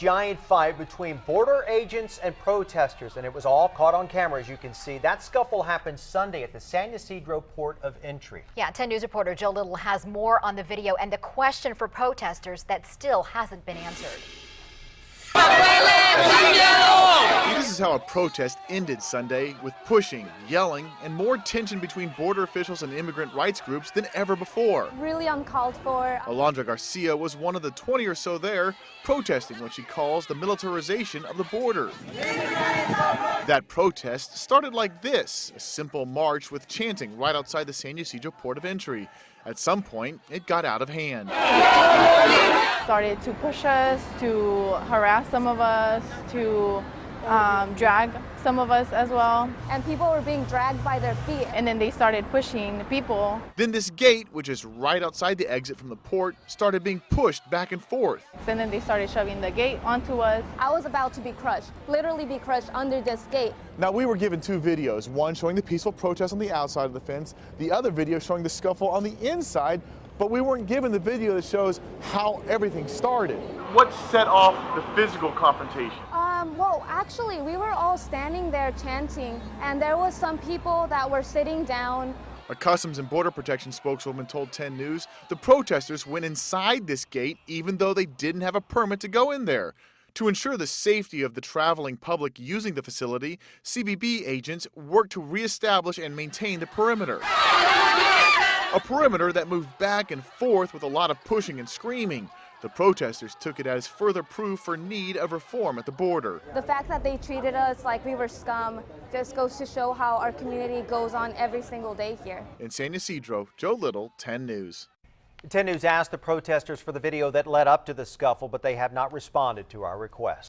giant fight between border agents and protesters, and it was all caught on camera, as you can see. That scuffle happened Sunday at the San Ysidro port of entry. Yeah, 10 News reporter Joe Little has more on the video and the question for protesters that still hasn't been answered. This is how a protest ended Sunday, with pushing, yelling, and more tension between border officials and immigrant rights groups than ever before. Really uncalled for. Alondra Garcia was one of the 20 or so there protesting what she calls the militarization of the border. That protest started like this, a simple march with chanting right outside the San Ysidro port of entry. At some point, it got out of hand. Started to push us, to harass some of us, to drag some of us as well. And people were being dragged by their feet. And then they started pushing the people. Then this gate, which is right outside the exit from the port, started being pushed back and forth. And then they started shoving the gate onto us. I was about to be crushed, literally be crushed under this gate. Now, we were given two videos, one showing the peaceful protest on the outside of the fence, the other video showing the scuffle on the inside, but we weren't given the video that shows how everything started. What set off the physical confrontation? Well, actually, we were all standing there chanting, and there was some people that were sitting down. A Customs and Border Protection spokeswoman told 10 News the protesters went inside this gate even though they didn't have a permit to go in there. To ensure the safety of the traveling public using the facility, CBP agents worked to reestablish and maintain the perimeter. A perimeter that moved back and forth with a lot of pushing and screaming. The protesters took it as further proof for need of reform at the border. The fact that they treated us like we were scum just goes to show how our community goes on every single day here. In San Ysidro, Joe Little, 10 News. 10 News asked the protesters for the video that led up to the scuffle, but they have not responded to our request.